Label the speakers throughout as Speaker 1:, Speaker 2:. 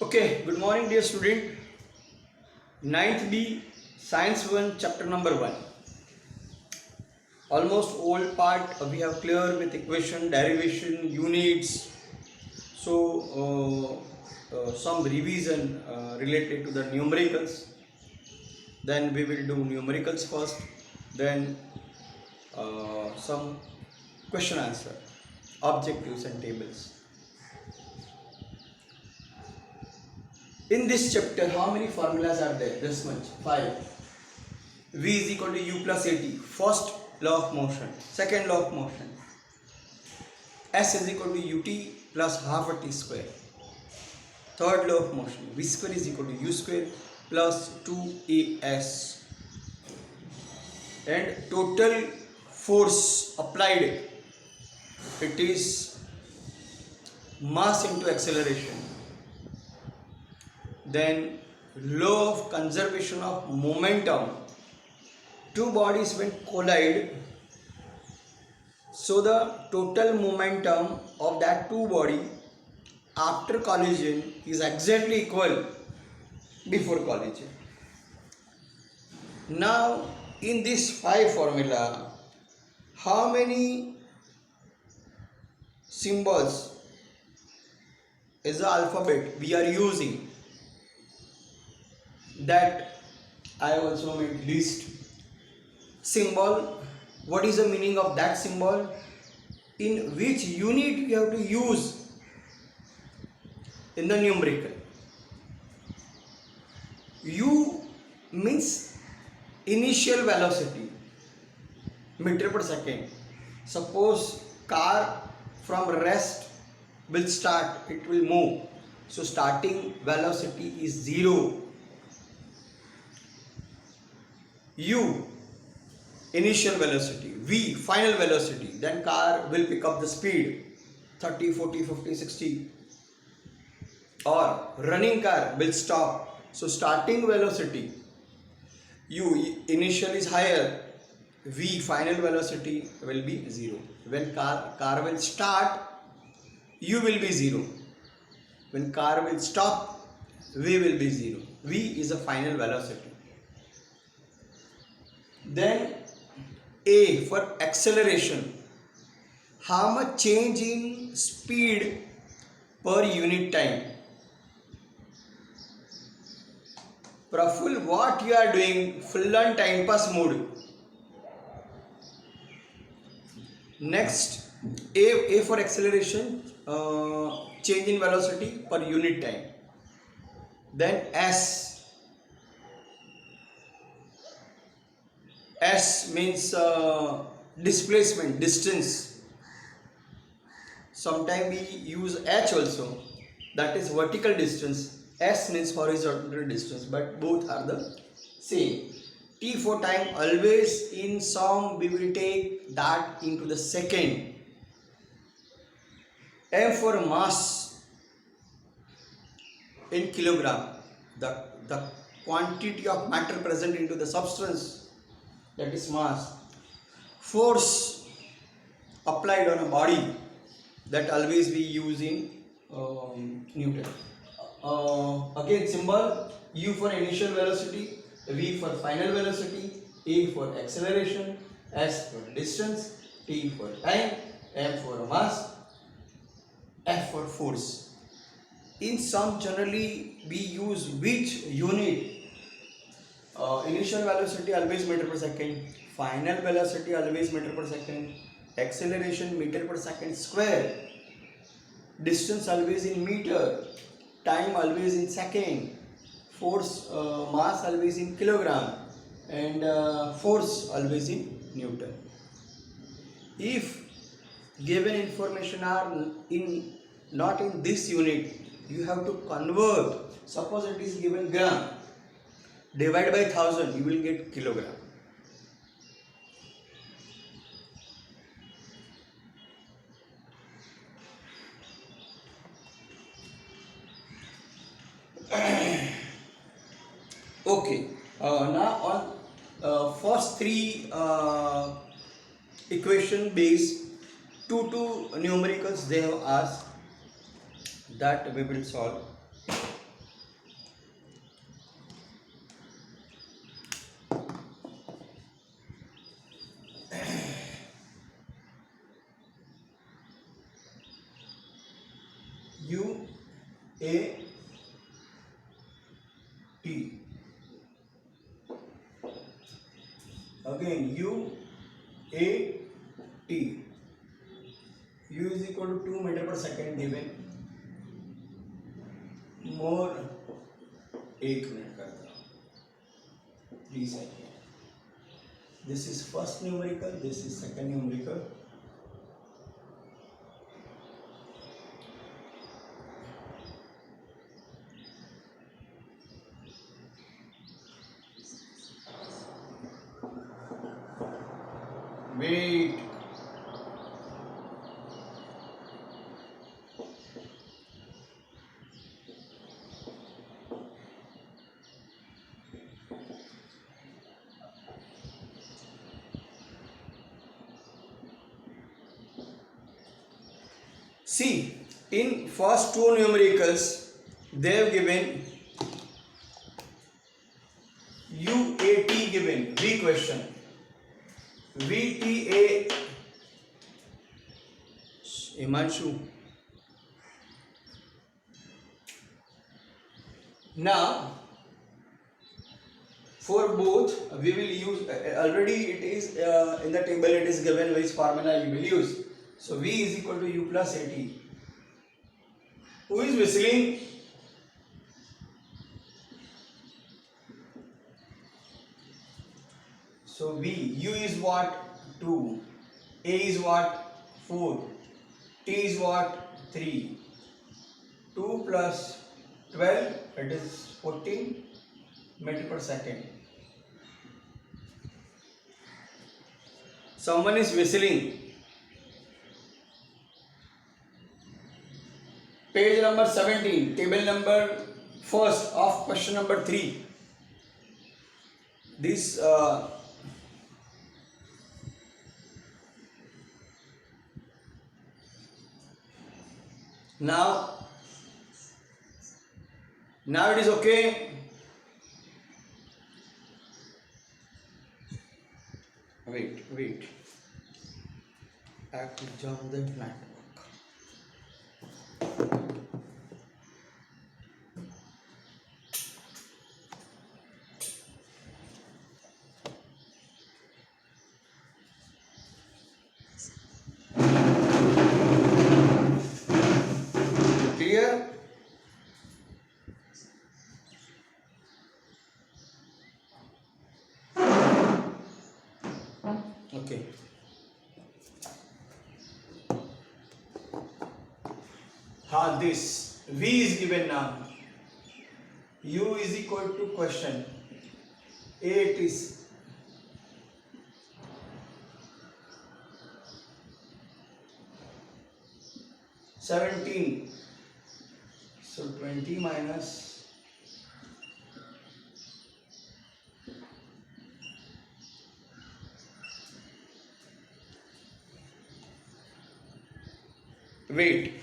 Speaker 1: Okay, good morning, dear student. Ninth B, Science 1, chapter number 1. Almost all part we have clear with equation, derivation, units. So, some revision related to the numericals. Then we will do numericals first. Then some question answer, objectives and tables. In this chapter, how many formulas are there? This much, 5. V is equal to u plus at. First law of motion. Second law of motion. S is equal to ut plus half a t square. Third law of motion. V square is equal to u square plus 2as. And total force applied, it is mass into acceleration. Then law of conservation of momentum. Two bodies when collide, so the total momentum of that two body after collision is exactly equal before collision. Now in this 5 formula, how many symbols is the alphabet we are using? That I also made list. Symbol, what is the meaning of that symbol? In which unit we have to use in the numerical? U means initial velocity, meter per second. Suppose car from rest will start, it will move. So starting velocity is 0. U initial velocity, V final velocity, then car will pick up the speed 30, 40, 50, 60, or running car will stop. So starting velocity, U initial is higher, V final velocity will be 0. When car will start, U will be 0. When car will stop, V will be 0. V is a final velocity. Then A for acceleration. How much change in speed per unit time? Praful, what you are doing? Full on time pass mode. Next, A for acceleration, change in velocity per unit time. Then S means displacement, distance. Sometimes we use H also, that is vertical distance. S means horizontal distance, but both are the same. T for time, always in some we will take that into the second. M for mass in kilogram, the quantity of matter present into the substance, that is mass. Force applied on a body, that always we use in Newton. Again symbol, U for initial velocity, V for final velocity, A for acceleration, S for distance, T for time, M for mass, F for force. In some generally we use which unit? Initial velocity always meter per second, final velocity always meter per second, acceleration meter per second square, distance always in meter, time always in second, force mass always in kilogram, and force always in Newton. If given information are in not in this unit, you have to convert. Suppose it is given gram, divide by 1000, you will get kilogram. Okay, now on first 3 equation based two numericals they have asked, that we will solve. A T. Again U A T. U is equal to 2 meter per second given. More 1 minute करता हूँ. Recycle. This is first numerical. This is second numerical. Wait. See, in first two numericals, they have given UAT given, V question. VTA, Himanshu. Now, for both, we will use, already it is in the table, it is given which formula you will use. So, V is equal to U plus AT. Who is whistling? So, V, U is what? 2. A is what? 4. T is what? 3. 2 plus 12, it is 14 meter per second. Someone is whistling. Page number 17, table number first of question number 3. This now it is okay. Wait. I have to jump the network. Clear? Okay. This V is given now. U is equal to question. A it is 17. So 20 minus wait.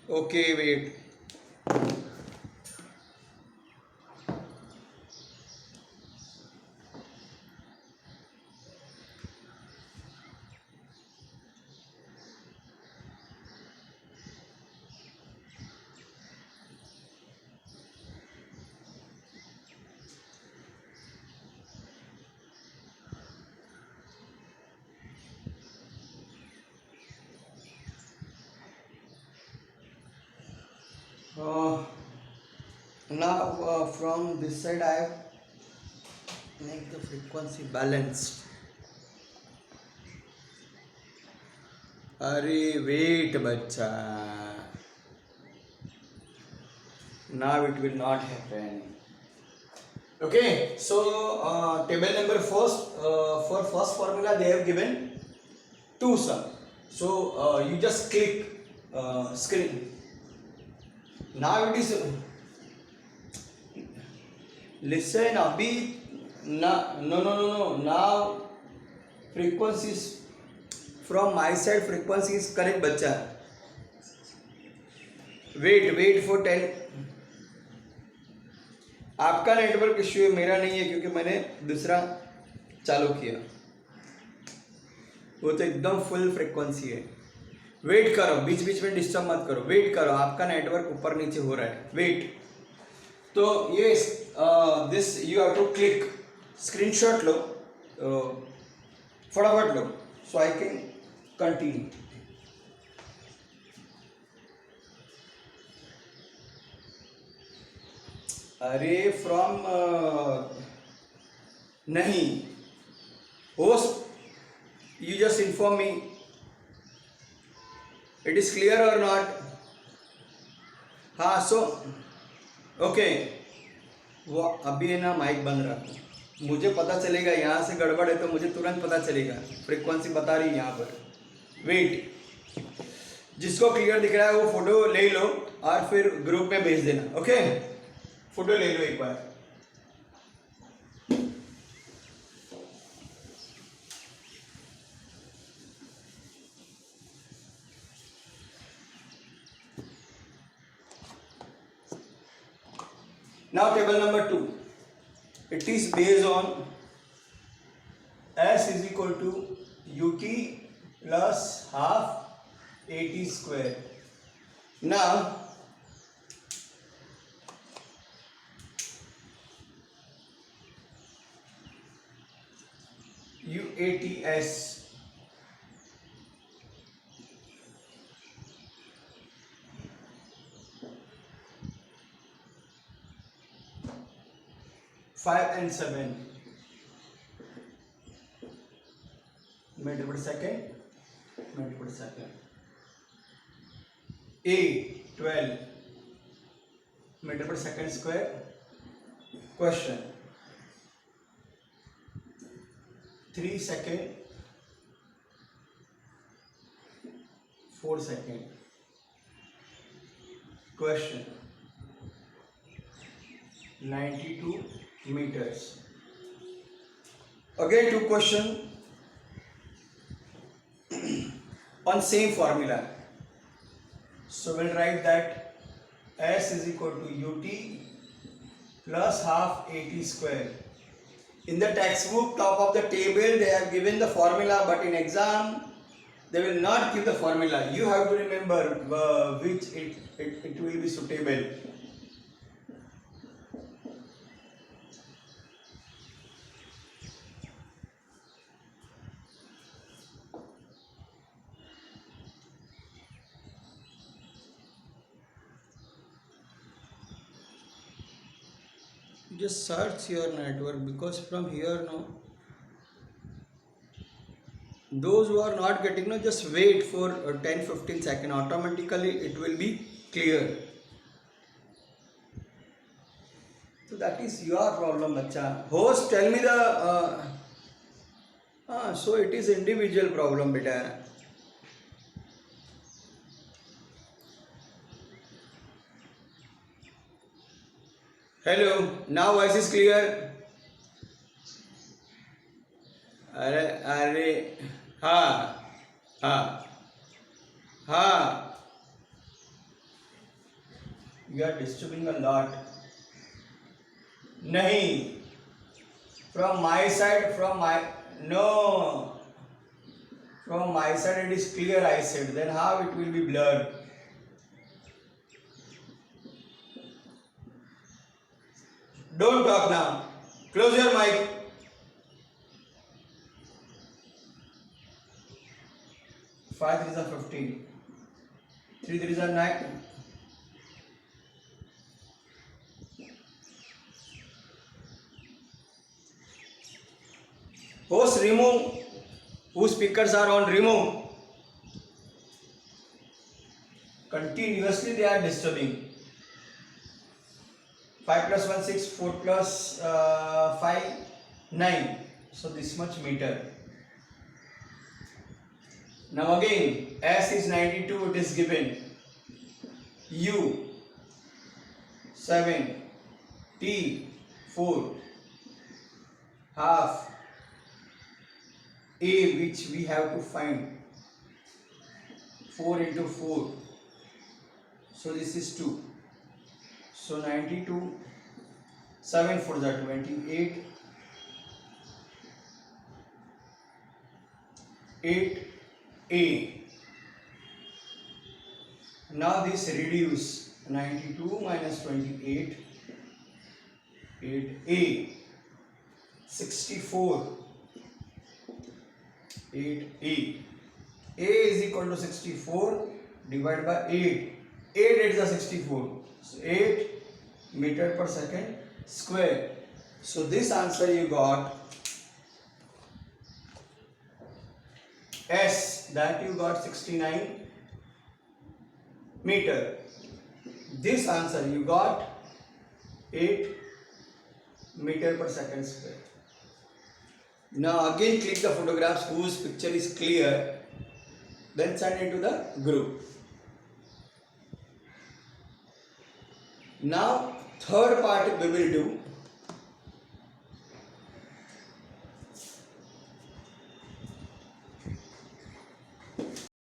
Speaker 1: Okay, wait. Now from this side I have make the frequency balanced. Arey wait bacha. Now it will not happen. Okay, so table number first, for first formula they have given 2 sum. So you just click screen. Now it is listen abhi no now frequency is from my side, frequency is correct बच्चा. wait for 10. आपका network issue है, मेरा नहीं है क्योंकि मैंने दूसरा चालू किया. वो तो एकदम फुल फ्रीक्वेंसी है. वेट करो, बीच बीच में डिस्टर्ब मत करो, वेट करो, आपका नेटवर्क ऊपर नीचे हो रहा है, वेट। तो ये this you have to click, screenshot लो, फटाफट लो, सो आई कैन कंटिन्यू। अरे फ्रॉम नहीं, host you just inform me, it is clear or not? हाँ, सो ओके, वो अभी है ना, माइक बंद रखो, मुझे पता चलेगा यहाँ से गड़बड़ है तो मुझे तुरंत पता चलेगा, फ्रीक्वेंसी बता रही है यहाँ पर। वेट, जिसको क्लियर दिख रहा है वो फोटो ले लो और फिर ग्रुप में भेज देना, ओके? फोटो ले लो एक बार। Now table number 2, it is based on S is equal to ut plus half at square. Now UATS five and 7 meter per second, A 12 meter per second square. Question, 3 second, 4 second. Question, 92 meters. Again two question on same formula. So we'll write that S is equal to ut plus half at square. In the textbook top of the table they have given the formula, but in exam they will not give the formula. You have to remember which it will be suitable. Just search your network, because from here no, those who are not getting, no, just wait for 10-15 seconds, automatically it will be clear. So that is your problem, bacha. Host, tell me the so it is individual problem, beta. Hello, now voice is clear? अरे हाँ, you are disturbing a lot. नहीं, from my side it is clear, I said. Then how it will be blurred? Don't talk now. Close your mic. Five threes are 15. 3 threes are 9. Host, remove. Whose speakers are on, remove. Continuously they are disturbing. 5 plus 1 6, 4 plus 5 9. So this much meter. Now again, S is 92, it is given. U 7, T 4, half A, which we have to find, 4 into 4, so this is 2. So 92, 7 4 are 28, 8 A, Now this reduce 92 minus 28, 8a, 64, 8a. A is equal to 64 divided by 8. 8 is the 64. So 8 meter per second square. So this answer you got S, that you got 69 meter. This answer you got 8 meter per second square. Now again click the photographs whose picture is clear, then send it to the group. Now third part we will do.